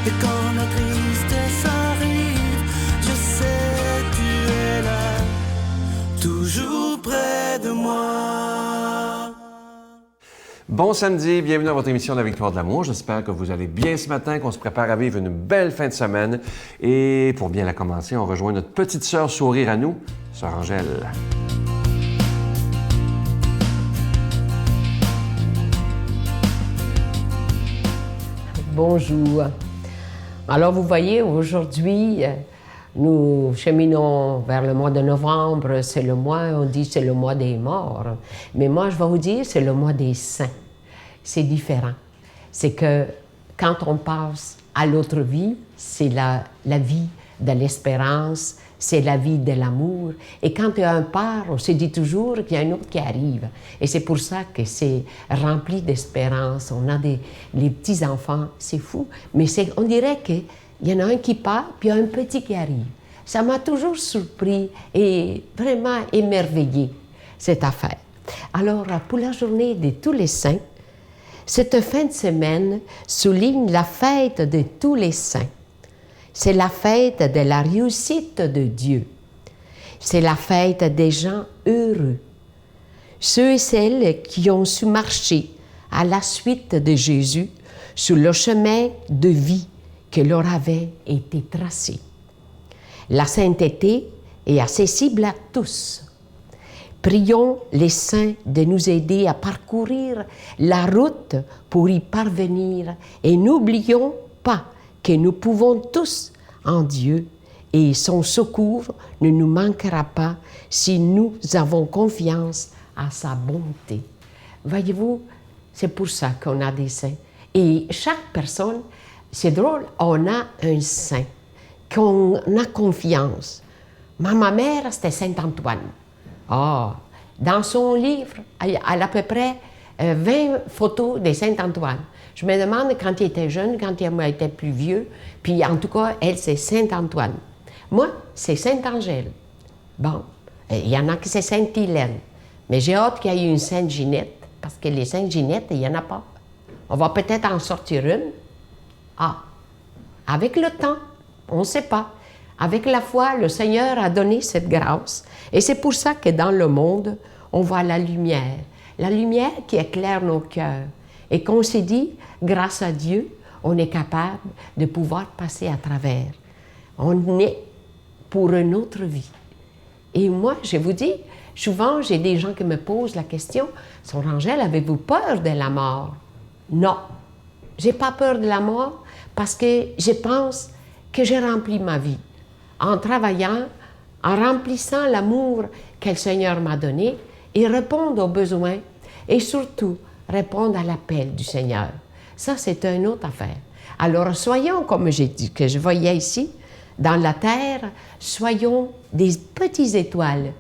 Et quand la tristesse arrive, je sais tu es là, toujours près de moi. Bon samedi, bienvenue à votre émission de la Victoire de l'amour. J'espère que vous allez bien ce matin, qu'on se prépare à vivre une belle fin de semaine. Et pour bien la commencer, on rejoint notre petite sœur sourire à nous, sœur Angèle. Bonjour. Alors, vous voyez, aujourd'hui, nous cheminons vers le mois de novembre. C'est le mois, on dit c'est le mois des morts. Mais moi, je vais vous dire, c'est le mois des saints. C'est différent. C'est que quand on passe à l'autre vie, c'est la vie de l'espérance, c'est la vie de l'amour. Et quand il y a un part, on se dit toujours qu'il y a un autre qui arrive. Et c'est pour ça que c'est rempli d'espérance. On a les petits-enfants, c'est fou. Mais on dirait qu'il y en a un qui part, puis il y a un petit qui arrive. Ça m'a toujours surpris et vraiment émerveillé, cette affaire. Alors, pour la journée de tous les saints, cette fin de semaine souligne la fête de tous les saints. C'est la fête de la réussite de Dieu. C'est la fête des gens heureux. Ceux et celles qui ont su marcher à la suite de Jésus sur le chemin de vie que leur avait été tracé. La sainteté est accessible à tous. Prions les saints de nous aider à parcourir la route pour y parvenir et n'oublions pas que nous pouvons tous en Dieu et son secours ne nous manquera pas si nous avons confiance à sa bonté. Voyez-vous, c'est pour ça qu'on a des saints. Et chaque personne, c'est drôle, on a un saint, qu'on a confiance. Ma mère, c'était Saint-Antoine. Dans son livre, elle a à peu près 20 photos de Saint-Antoine. Je me demande quand il était jeune, quand il était plus vieux, puis en tout cas, elle, c'est Saint-Antoine. Moi, c'est Sainte-Angèle. Bon, il y en a qui c'est Sainte-Hélène. Mais j'ai hâte qu'il y ait une Sainte-Ginette, parce que les Sainte-Ginettes, il n'y en a pas. On va peut-être en sortir une. Avec le temps, on ne sait pas. Avec la foi, le Seigneur a donné cette grâce. Et c'est pour ça que dans le monde, on voit la lumière qui éclaire nos cœurs. Et qu'on s'est dit, grâce à Dieu, on est capable de pouvoir passer à travers. On est pour une autre vie. Et moi, je vous dis, souvent, j'ai des gens qui me posent la question, « Sœur Angèle, avez-vous peur de la mort? » Non, j'ai pas peur de la mort parce que je pense que j'ai rempli ma vie. En travaillant, en remplissant l'amour que le Seigneur m'a donné et répondre aux besoins et surtout répondre à l'appel du Seigneur. Ça, c'est une autre affaire. Alors, soyons, comme j'ai dit, que je voyais ici, dans la terre, soyons des petites étoiles.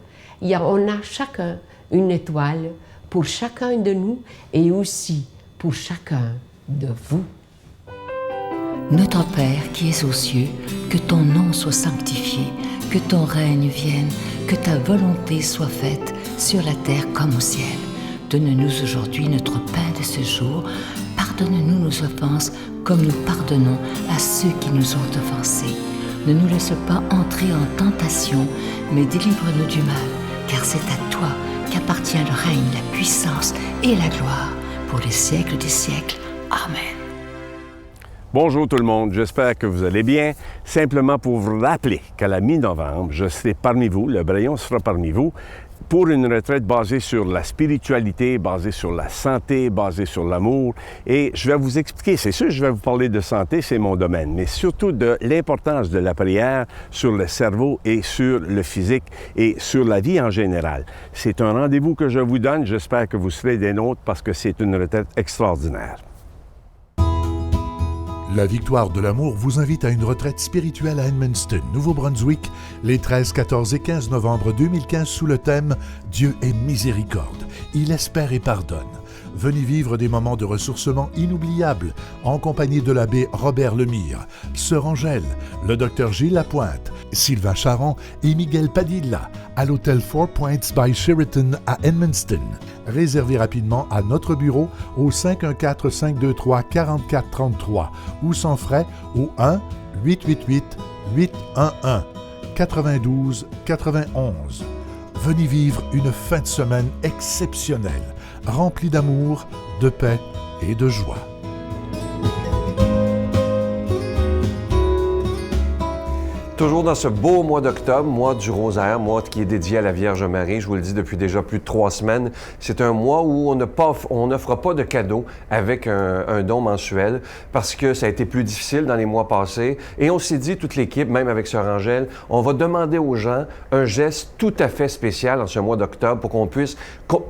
On a chacun une étoile pour chacun de nous et aussi pour chacun de vous. Notre Père qui es aux cieux, que ton nom soit sanctifié, que ton règne vienne, que ta volonté soit faite sur la terre comme au ciel. Donne-nous aujourd'hui notre pain de ce jour. Pardonne-nous nos offenses comme nous pardonnons à ceux qui nous ont offensés. Ne nous laisse pas entrer en tentation, mais délivre-nous du mal, car c'est à toi qu'appartient le règne, la puissance et la gloire pour les siècles des siècles. Amen. Bonjour tout le monde, j'espère que vous allez bien. Simplement pour vous rappeler qu'à la mi-novembre, je serai parmi vous, le Braillon sera parmi vous, pour une retraite basée sur la spiritualité, basée sur la santé, basée sur l'amour. Et je vais vous expliquer, c'est sûr, je vais vous parler de santé, c'est mon domaine, mais surtout de l'importance de la prière sur le cerveau et sur le physique et sur la vie en général. C'est un rendez-vous que je vous donne, j'espère que vous serez des nôtres parce que c'est une retraite extraordinaire. La Victoire de l'amour vous invite à une retraite spirituelle à Edmundston, Nouveau-Brunswick, les 13, 14 et 15 novembre 2015 sous le thème « Dieu est miséricorde, il espère et pardonne ». Venez vivre des moments de ressourcement inoubliables en compagnie de l'abbé Robert Lemire, Sœur Angèle, le docteur Gilles Lapointe, Sylvain Charon et Miguel Padilla à l'hôtel Four Points by Sheraton à Edmundston. Réservez rapidement à notre bureau au 514-523-4433 ou sans frais au 1-888-811-92-91. Venez vivre une fin de semaine exceptionnelle, remplie d'amour, de paix et de joie. Toujours dans ce beau mois d'octobre, mois du rosaire, mois qui est dédié à la Vierge Marie, je vous le dis depuis déjà plus de 3 semaines, c'est un mois où on n'offre pas de cadeaux avec un don mensuel parce que ça a été plus difficile dans les mois passés. Et on s'est dit, toute l'équipe, même avec Sœur Angèle, on va demander aux gens un geste tout à fait spécial en ce mois d'octobre pour qu'on puisse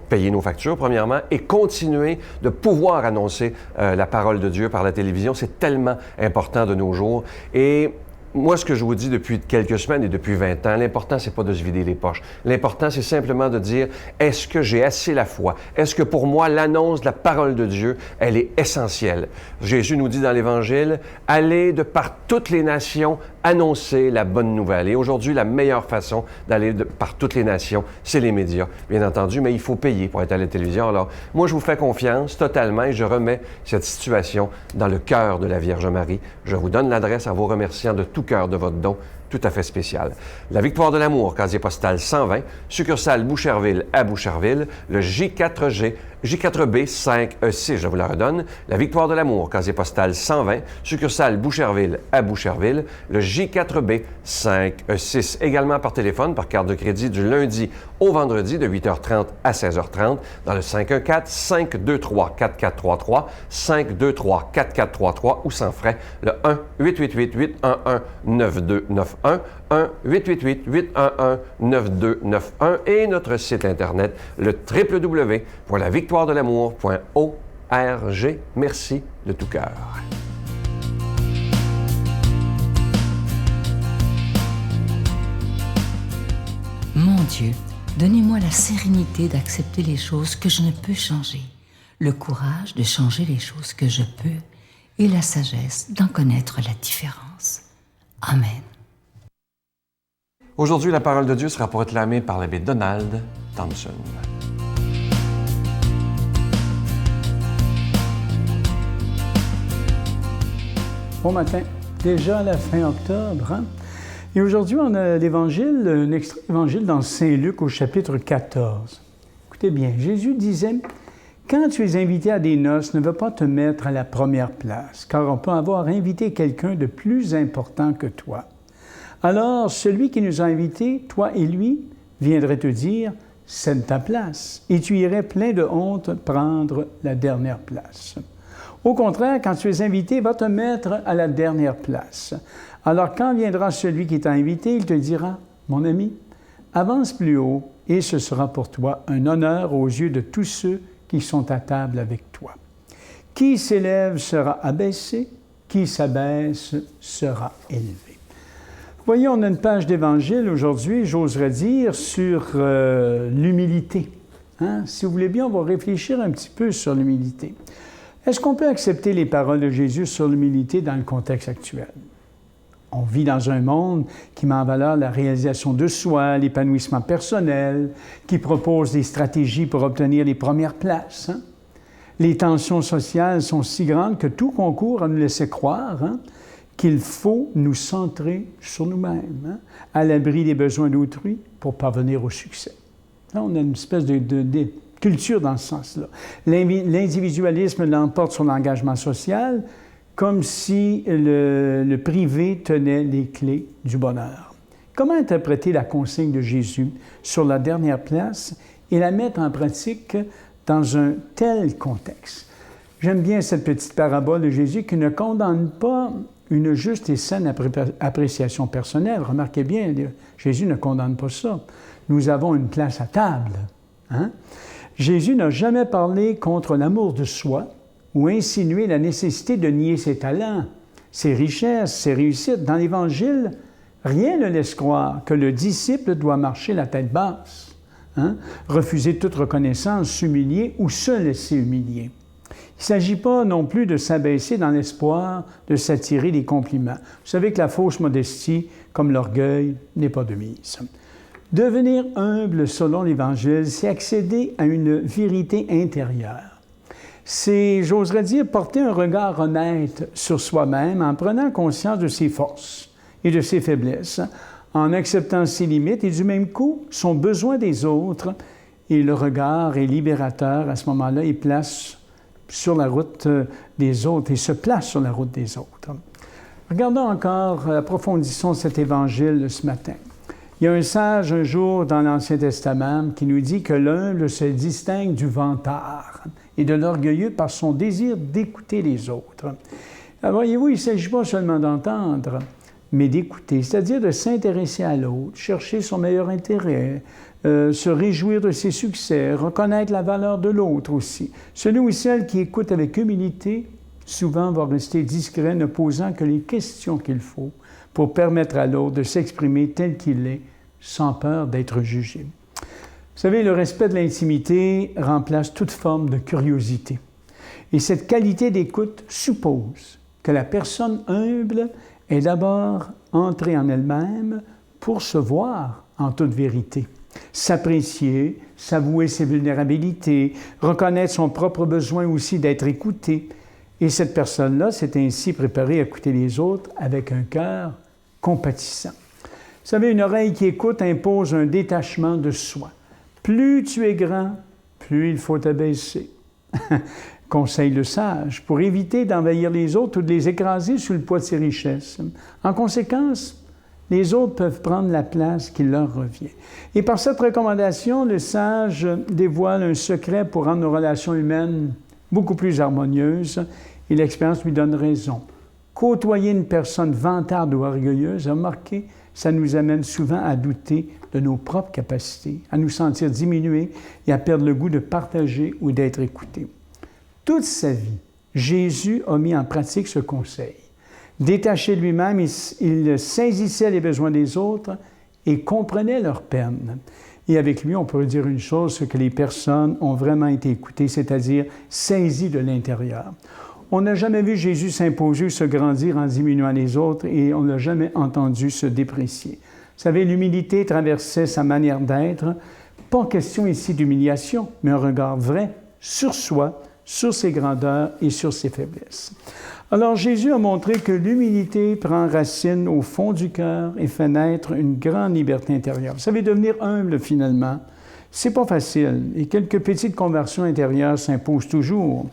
payer nos factures, premièrement, et continuer de pouvoir annoncer la parole de Dieu par la télévision. C'est tellement important de nos jours. Et moi, ce que je vous dis depuis quelques semaines et depuis 20 ans, l'important, c'est pas de se vider les poches. L'important, c'est simplement de dire, est-ce que j'ai assez la foi? Est-ce que pour moi, l'annonce de la parole de Dieu, elle est essentielle? Jésus nous dit dans l'Évangile, allez de par toutes les nations annoncer la bonne nouvelle. Et aujourd'hui, la meilleure façon d'aller par toutes les nations, c'est les médias, bien entendu, mais il faut payer pour être à la télévision. Alors, moi, je vous fais confiance totalement et je remets cette situation dans le cœur de la Vierge Marie. Je vous donne l'adresse en vous remerciant de tout cœur de votre don tout à fait spécial. La Victoire de l'amour, casier postal 120, succursale Boucherville à Boucherville, le J4B 5E6, je vous la redonne. La Victoire de l'amour, casier postal 120, succursale Boucherville à Boucherville, le J4B 5E6. Également par téléphone, par carte de crédit du lundi au vendredi de 8h30 à 16h30 dans le 514-523-4433, 523-4433 ou sans frais, le 1-888-811-9291, 1-888-811-9291 et notre site Internet, le www.lavictoiredelamour.org. Merci de tout cœur. Mon Dieu, donnez-moi la sérénité d'accepter les choses que je ne peux changer, le courage de changer les choses que je peux et la sagesse d'en connaître la différence. Amen. Aujourd'hui, la parole de Dieu sera proclamée par l'abbé Donald Thompson. Bon matin, déjà la fin octobre, hein? Et aujourd'hui, on a l'Évangile, un extrait d'Évangile dans Saint-Luc au chapitre 14. Écoutez bien, Jésus disait, « Quand tu es invité à des noces, ne va pas te mettre à la première place, car on peut avoir invité quelqu'un de plus important que toi. Alors, celui qui nous a invités, toi et lui, viendrait te dire, « Cède ta place. » Et tu irais plein de honte prendre la dernière place. Au contraire, quand tu es invité, va te mettre à la dernière place. Alors, quand viendra celui qui t'a invité, il te dira, « Mon ami, avance plus haut, et ce sera pour toi un honneur aux yeux de tous ceux qui sont à table avec toi. Qui s'élève sera abaissé, qui s'abaisse sera élevé. » Vous voyez, on a une page d'Évangile aujourd'hui, j'oserais dire, sur l'humilité. Hein? Si vous voulez bien, on va réfléchir un petit peu sur l'humilité. Est-ce qu'on peut accepter les paroles de Jésus sur l'humilité dans le contexte actuel? On vit dans un monde qui met en valeur la réalisation de soi, l'épanouissement personnel, qui propose des stratégies pour obtenir les premières places. Hein? Les tensions sociales sont si grandes que tout concourt à nous laisser croire qu'il faut nous centrer sur nous-mêmes, à l'abri des besoins d'autrui pour parvenir au succès. Là, on a une espèce de culture dans ce sens-là. L'individualisme l'emporte sur l'engagement social, comme si le privé tenait les clés du bonheur. Comment interpréter la consigne de Jésus sur la dernière place et la mettre en pratique dans un tel contexte? J'aime bien cette petite parabole de Jésus qui ne condamne pas une juste et saine appréciation personnelle. Remarquez bien, Jésus ne condamne pas ça. Nous avons une place à table. Hein? Jésus n'a jamais parlé contre l'amour de soi ou insinué la nécessité de nier ses talents, ses richesses, ses réussites. Dans l'Évangile, rien ne laisse croire que le disciple doit marcher la tête basse. refuser toute reconnaissance, s'humilier ou se laisser humilier. Il ne s'agit pas non plus de s'abaisser dans l'espoir de s'attirer des compliments. Vous savez que la fausse modestie, comme l'orgueil, n'est pas de mise. Devenir humble selon l'Évangile, c'est accéder à une vérité intérieure. C'est, j'oserais dire, porter un regard honnête sur soi-même en prenant conscience de ses forces et de ses faiblesses, en acceptant ses limites et du même coup, son besoin des autres. Et le regard est libérateur à ce moment-là, il place sur la route des autres et se place sur la route des autres. Regardons encore, approfondissons cet évangile ce matin. Il y a un sage un jour dans l'Ancien Testament qui nous dit que l'humble se distingue du vantard et de l'orgueilleux par son désir d'écouter les autres. Alors, voyez-vous, il ne s'agit pas seulement d'entendre, mais d'écouter, c'est-à-dire de s'intéresser à l'autre, chercher son meilleur intérêt, se réjouir de ses succès, reconnaître la valeur de l'autre aussi. Celui ou celle qui écoute avec humilité, souvent va rester discret, ne posant que les questions qu'il faut pour permettre à l'autre de s'exprimer tel qu'il est, sans peur d'être jugé. Vous savez, le respect de l'intimité remplace toute forme de curiosité. Et cette qualité d'écoute suppose que la personne humble est d'abord entrée en elle-même pour se voir en toute vérité, s'apprécier, s'avouer ses vulnérabilités, reconnaître son propre besoin aussi d'être écouté. Et cette personne-là s'est ainsi préparée à écouter les autres avec un cœur compatissant. Vous savez, une oreille qui écoute impose un détachement de soi. Plus tu es grand, plus il faut t'abaisser. Conseille le sage, pour éviter d'envahir les autres ou de les écraser sous le poids de ses richesses. En conséquence, les autres peuvent prendre la place qui leur revient. Et par cette recommandation, le sage dévoile un secret pour rendre nos relations humaines beaucoup plus harmonieuses, et l'expérience lui donne raison. Côtoyer une personne vantarde ou orgueilleuse, remarquez, ça nous amène souvent à douter de nos propres capacités, à nous sentir diminués et à perdre le goût de partager ou d'être écoutés. Toute sa vie, Jésus a mis en pratique ce conseil. Détaché de lui-même, il saisissait les besoins des autres et comprenait leurs peines. Et avec lui, on pourrait dire une chose, c'est que les personnes ont vraiment été écoutées, c'est-à-dire saisies de l'intérieur. On n'a jamais vu Jésus s'imposer ou se grandir en diminuant les autres et on n'a jamais entendu se déprécier. Vous savez, l'humilité traversait sa manière d'être. Pas question ici d'humiliation, mais un regard vrai sur soi, sur ses grandeurs et sur ses faiblesses. Alors Jésus a montré que l'humilité prend racine au fond du cœur et fait naître une grande liberté intérieure. Vous savez, devenir humble finalement, c'est pas facile et quelques petites conversions intérieures s'imposent toujours,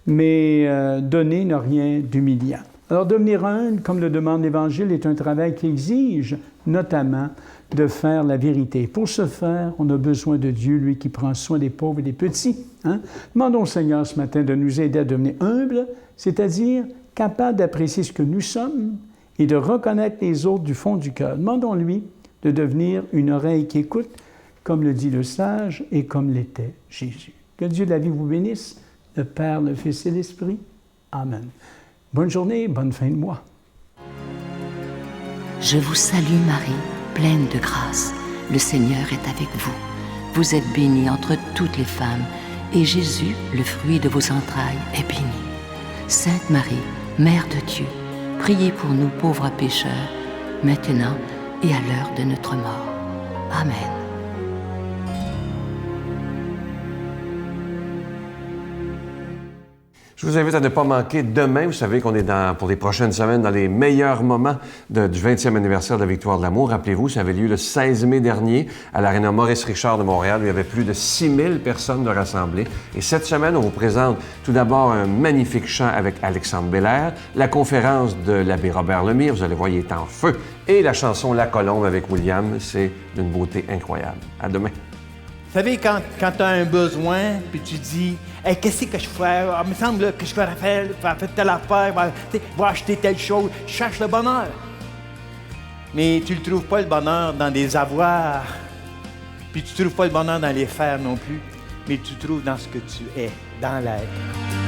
mais donner n'a rien d'humiliant. Alors devenir humble, comme le demande l'Évangile, est un travail qui exige notamment de faire la vérité. Pour ce faire, on a besoin de Dieu, lui qui prend soin des pauvres et des petits. Demandons au Seigneur ce matin de nous aider à devenir humbles, c'est-à-dire capables d'apprécier ce que nous sommes et de reconnaître les autres du fond du cœur. Demandons-lui de devenir une oreille qui écoute, comme le dit le sage et comme l'était Jésus. Que Dieu de la vie vous bénisse, le Père, le Fils et l'Esprit. Amen. Bonne journée, bonne fin de mois. Je vous salue Marie, pleine de grâce. Le Seigneur est avec vous. Vous êtes bénie entre toutes les femmes, et Jésus, le fruit de vos entrailles, est béni. Sainte Marie, Mère de Dieu, priez pour nous pauvres pécheurs, maintenant et à l'heure de notre mort. Amen. Je vous invite à ne pas manquer demain. Vous savez qu'on est pour les prochaines semaines dans les meilleurs moments du 20e anniversaire de la Victoire de l'amour. Rappelez-vous, ça avait lieu le 16 mai dernier à l'Aréna Maurice-Richard de Montréal. Il y avait plus de 6000 personnes de rassemblées. Et cette semaine, on vous présente tout d'abord un magnifique chant avec Alexandre Bélair, la conférence de l'abbé Robert Lemire, vous allez voir, il est en feu, et la chanson La Colombe avec William. C'est d'une beauté incroyable. À demain. Vous savez, quand tu as un besoin, puis tu dis hey, « Qu'est-ce que je fais? Ah, il me semble que je vais faire telle affaire, va acheter telle chose. » Je cherche le bonheur. Mais tu ne trouves pas le bonheur dans des avoirs. Puis tu ne trouves pas le bonheur dans les faire non plus. Mais tu trouves dans ce que tu es, dans l'être.